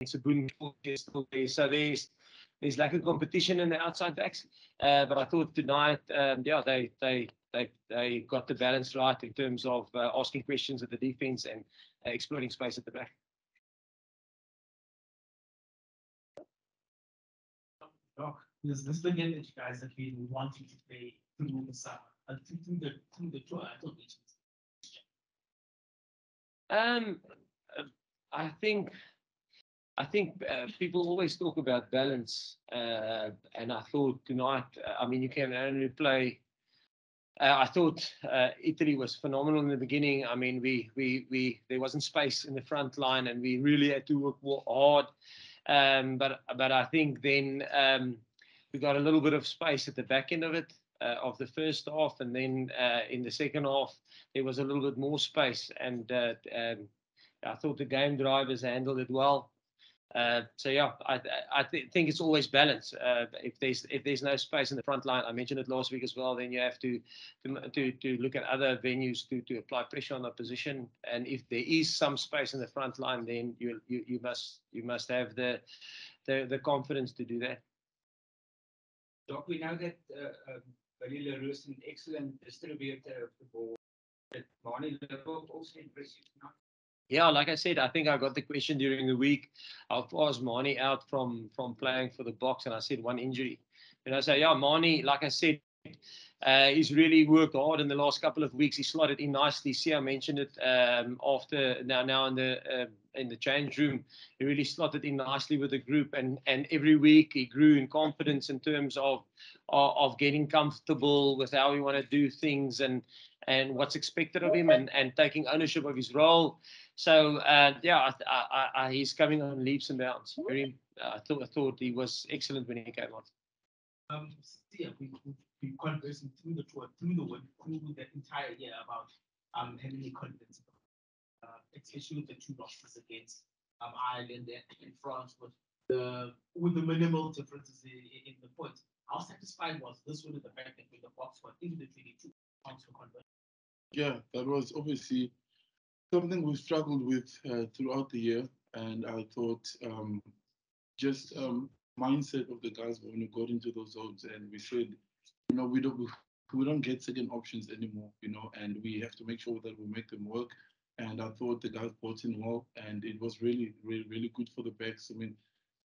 Sabun is still there. So there's like a competition in the outside backs. But I thought tonight, yeah, they got the balance right in terms of asking questions at the defense and exploiting space at the back. This the game that you guys have been wanting to play through the summer, through the tour. I don't I think people always talk about balance, and I thought tonight, I mean, you can only play. I thought Italy was phenomenal in the beginning. I mean, there wasn't space in the front line, and we really had to work hard. But I think then we got a little bit of space at the back end of it, of the first half, and then in the second half there was a little bit more space, and I thought the game drivers handled it well. So yeah, I think it's always balance. If there's no space in the front line, I mentioned it last week as well, then you have to look at other venues to apply pressure on the position. And if there is some space in the front line, then you must have the confidence to do that. Doc, we know that Billy Leroux is an excellent distributor of the ball. Did Nienaber also impress you tonight? Yeah, like I said, I think I got the question during the week. How far is Mani out from playing for the Boks? And I said one injury. And I say, yeah, Mani, like I said, he's really worked hard in the last couple of weeks. He slotted in nicely. See, I mentioned it after now in the change room. He really slotted in nicely with the group, and every week he grew in confidence in terms of getting comfortable with how we want to do things and what's expected of him, and taking ownership of his role. So yeah, he's coming on leaps and bounds. I thought he was excellent when he came on. Yeah, we conversing through the tour, through the entire year about having a confidence, especially with the two losses against Ireland and France, with the minimal differences in the points. How satisfied was this one with the fact that when the Boks were in the 22 points for conversion? Yeah, that was obviously something we struggled with throughout the year, and I thought just mindset of the guys when we got into those zones, and we said, we don't get second options anymore, and we have to make sure that we make them work. And I thought the guys brought in well, and it was really, really, really good for the backs. I mean,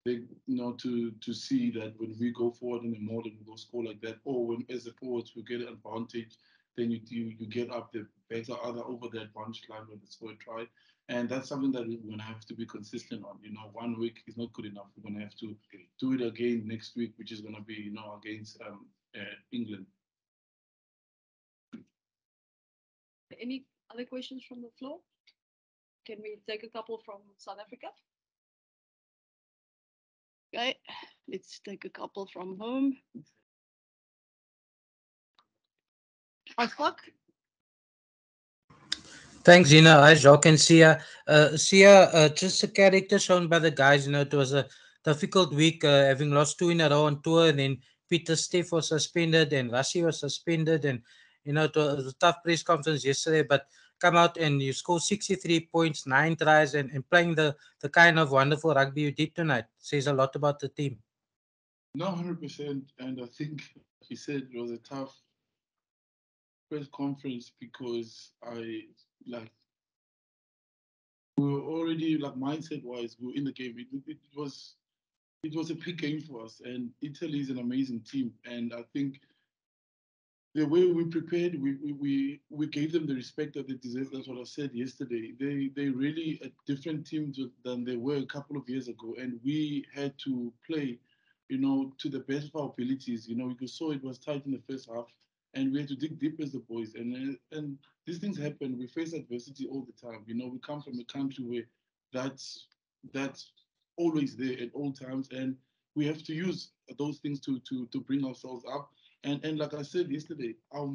they, to see that when we go forward in the mode and we go score like that, or when as the forwards we get an advantage, then you get up, the backs are either over the advantage line when they score a try. And that's something that we're going to have to be consistent on. 1 week is not good enough. We're going to have to do it again next week, which is going to be, against England. Any other questions from the floor? Can we take a couple from South Africa? Okay, let's take a couple from home. Thanks, Gina. Hi, Jacques and Sia. Sia, just a character shown by the guys. It was a difficult week, having lost 2 in a row on tour. And then Peter Steff was suspended, and Rassie was suspended. And, it was a tough press conference yesterday, but come out and you score 63 points, 9 tries, and playing the kind of wonderful rugby you did tonight. Says a lot about the team. No, 100%. And I think, like you said, it was a tough press conference because we were already, mindset wise, we were in the game. It was a big game for us, and Italy is an amazing team. And I think the way we prepared, we gave them the respect that they deserve. That's what I said yesterday. They really a different team than they were a couple of years ago, and we had to play, to the best of our abilities. You saw it was tight in the first half, and we had to dig deep as the boys. And these things happen. We face adversity all the time. We come from a country where that's always there at all times, and we have to use those things to bring ourselves up. And like I said yesterday, our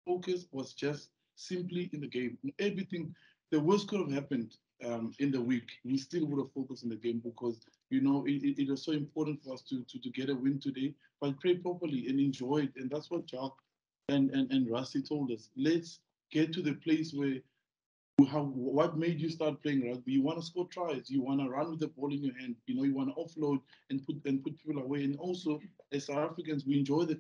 focus was just simply in the game. Everything, the worst could have happened in the week. We still would have focused in the game because, it was so important for us to get a win today, but play properly and enjoy it. And that's what Jacques and Rassie told us. Let's get to the place where what made you start playing rugby? You want to score tries. You want to run with the ball in your hand. You know, you want to offload and put people away. And also, as South Africans, we enjoy the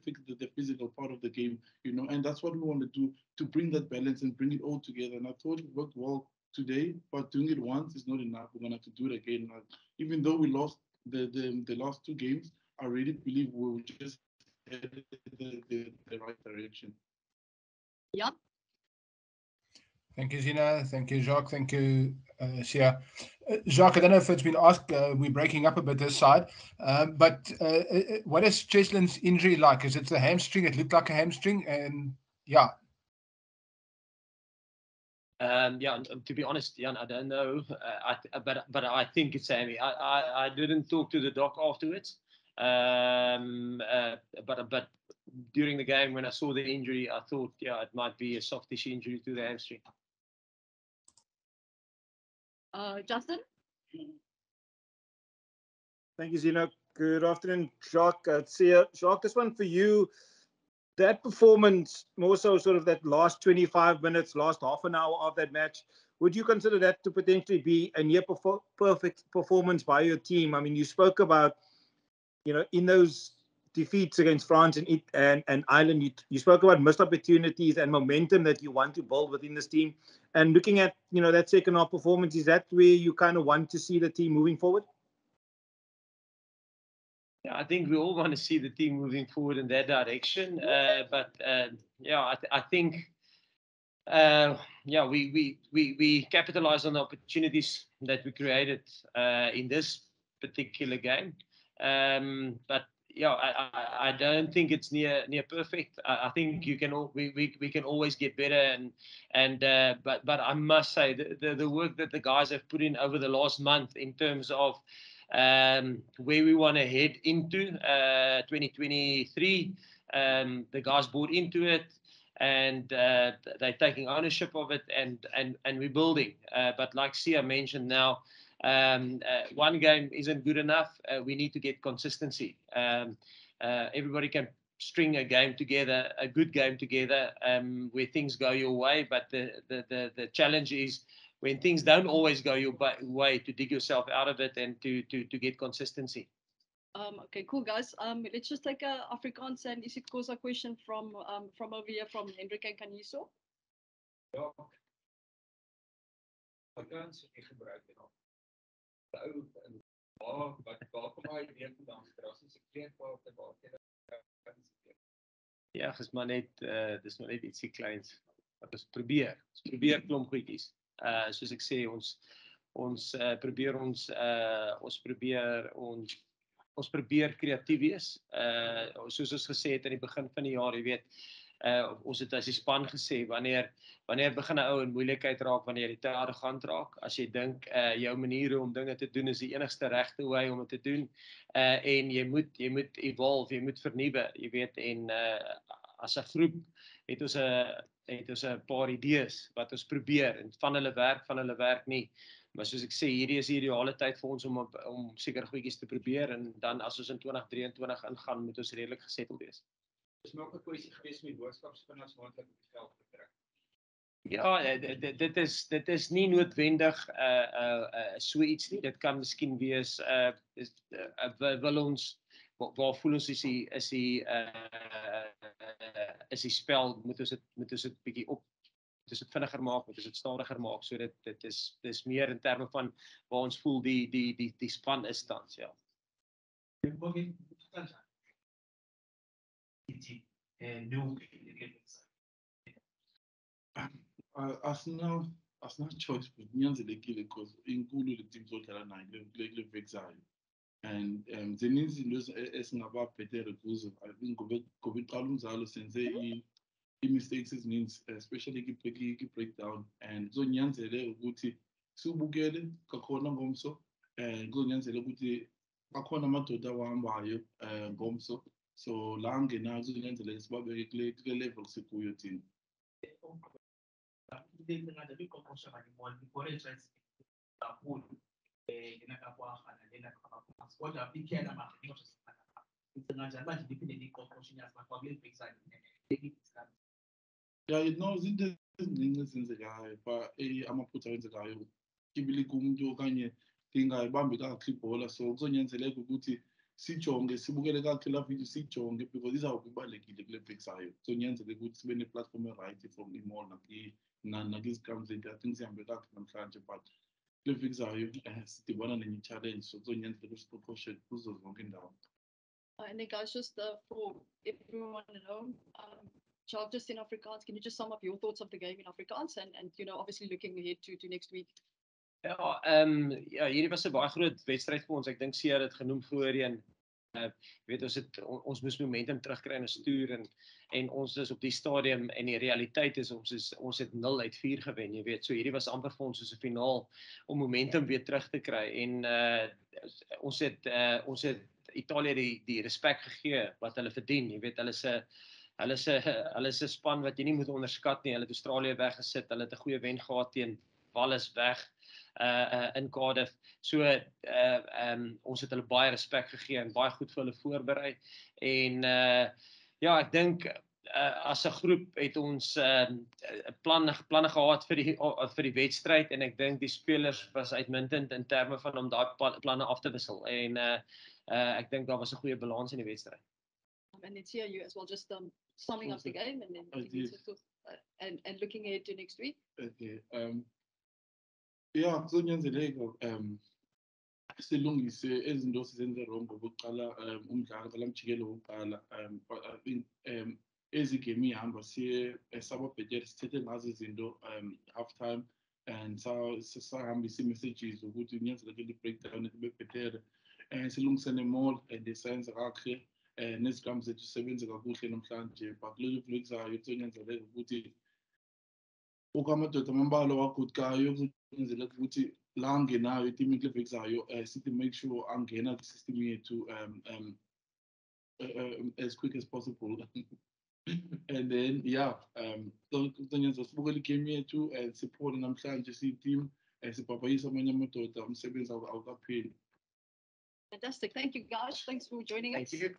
physical part of the game. You know, and that's what we want to do to bring that balance and bring it all together. And I thought it worked well today, but doing it once is not enough. We're gonna have to do it again. Even though we lost the last two games, I really believe we were just headed the right direction. Yeah. Thank you, Zina. Thank you, Jacques. Thank you, Sia. Jacques, I don't know if it's been asked. We're breaking up a bit this side. But what is Cheslin's injury like? Is it the hamstring? It looked like a hamstring. And yeah. Yeah, to be honest, Jan, I don't know. But I think it's Sammy. I didn't talk to the doc afterwards. But during the game when I saw the injury, I thought, yeah, it might be a soft tissue injury to the hamstring. Justin? Thank you, Zina. Good afternoon, Jacques. Jacques, this one for you. That performance, more so sort of that last 25 minutes, last half an hour of that match, would you consider that to potentially be a near perfect performance by your team? I mean, you spoke about, you know, in those defeats against France and Ireland, you spoke about missed opportunities and momentum that you want to build within this team. And looking at, you know, that second half performance, is that where you kind of want to see the team moving forward? Yeah, I think we all want to see the team moving forward in that direction. Yeah, I think yeah, we capitalized on the opportunities that we created in this particular game. But yeah, I don't think it's near perfect. I think we can always get better, but I must say the work that the guys have put in over the last month in terms of where we want to head into 2023, the guys bought into it. And they're taking ownership of it, and we're building. But like Sia mentioned now, one game isn't good enough. We need to get consistency. Everybody can string a game together, a good game together, where things go your way. But the challenge is when things don't always go your way, to dig yourself out of it and to get consistency. Okay, cool, guys. Let's just take a Afrikaans and isiXhosa question from over here from Hendrik and Kaniso. Ja. Afrikaans ek gebruik dit al. Ou waar kom hy weer vandaan? Dis 'n kleedkamer op die waar. Ja, dis maar net dis maar net ietsie kleins. Wat ons probeer klomp goedjies. Soos ek sê, ons probeer kreatief wees. Soos ons gesê het aan die begin van die jaar, jy weet, ons het as die span gesê, wanneer begin 'n ou in moeilikheid raak, wanneer jy te arrogant raak, as jy dink jou maniere om dinge te doen is die enigste regte wy om dit te doen, en jy moet evolve, jy moet vernuwe, jy weet, en as 'n groep het ons 'n paar idees wat ons probeer, en van hulle werk nie. Maar soos ek sê, hierdie is die ideale tyd vir ons om seker goedjies te probeer, en dan as ons in 2023 ingaan, moet ons redelik gesettel wees. Dis maar ook 'n kwessie gewees met boodskapspinners moontlik op die veld te kry. Ja, dit is nie noodwendig so iets nie. Dit kan miskien wees wil ons waar voel ons is die spel, moet ons dit bietjie op, moet ons dit vinniger maak, moet ons dit stadiger maak, so dit is meer in terme van waar ons voel die span is tans, ja. Asina choice kunyanzelekile because inkulu le team zodlala nayo kule veki zayo, and zininzi izinto esingababhetere kuzo. I think ngoba iqala umzalo senze i-mistakes ezininzi, especially ki-breakdown, and kuzonyanzeleka ukuthi siwubukele kakhona ngomso, kuzonyanzeleka ukuthi akhona amadoda awahambayo ngomso, so la angenayo kuzonyanzeleka sibabeke kule level sikuyo thina. Yeah, you know, eziningi ezenzekayo amaphutha awenzekayo kibilika umuntu okanye ndingayibambi kakuhle ibhola, so kuzonyanzeleka ukuthi sijonge sibukele kakuhle la video sijonge because izawube ibalulekile kule veki zayo. Kuzonyanzeleka ukuthi sibe ne-platform e-right from imall nakizigam zethu. I think sihambe kakuhle namhlanje, but kule veki zayo sidibana nenye i-challenge, so kuzonyanzeleka ukuthi siqoqoshe kuzo zonke indawo. And then guys, just for everyone at home, Jacques, just in Afrikaans, can you just sum up your thoughts of the game in Afrikaans and you know, obviously looking ahead to next week? Ja, ja, hierdie was 'n baie groot wedstryd vir ons. Ek dink Sia het genoem voorheen. Weet ons moes momentum terugkry in 'n stoer en ons is op die stadium en die realiteit is ons het 0 uit 4 gewen, jy weet. So hierdie was amper vir ons soos 'n finaal om momentum weer terug te kry en ons het Italië die respek gegee wat hulle verdien, jy weet. Hulle is 'n span wat jy nie moet onderskat nie. Hulle het Australië weggesit. Hulle het 'n goeie wen gehad teen Wallis weg in Cardiff. So ons het hulle baie respek gegee en baie goed vir hulle voorberei. En ja, ek dink as 'n groep het ons planne gehad vir die wedstryd en ek dink die spelers was uitmuntend in terme van om daai planne af te wissel en ek dink daar was 'n goeie balans in die wedstryd. And then Sia, you as well, just summing up the game and then and looking ahead to next week. Okay. Yeah, kuzonyanzeleka silungise ezinto sizenze wrong ngokuqala umdlalo ngala mjikelo wokuqala. But I think ezigame ihamba siye sababhetere sithethe ngazo izinto half time and sahambisa i-messages ukuthi kunyanzelekile i-breakdown ibe bhetere silungise ne-mall and senze kakuhle nezigam zethu sisebenze kakuhle namhlanje. But kuleyo veki zayo kuzonyanzeleka ukuthi amadoda amambala wagudukayo kuzonyanzeleka ukuthi la angenayo itim kule veki zayo sithi make sure angena kwi-system yethu as quick as possible. And then yeah, kuzonyanzeleka sibukele igame yethu siphole namhlanje siyi-team sibhabhayise amanye amadoda umsebenzi awukapheli. Fantastic. Thank you guys. Thanks for joining us. Thank you.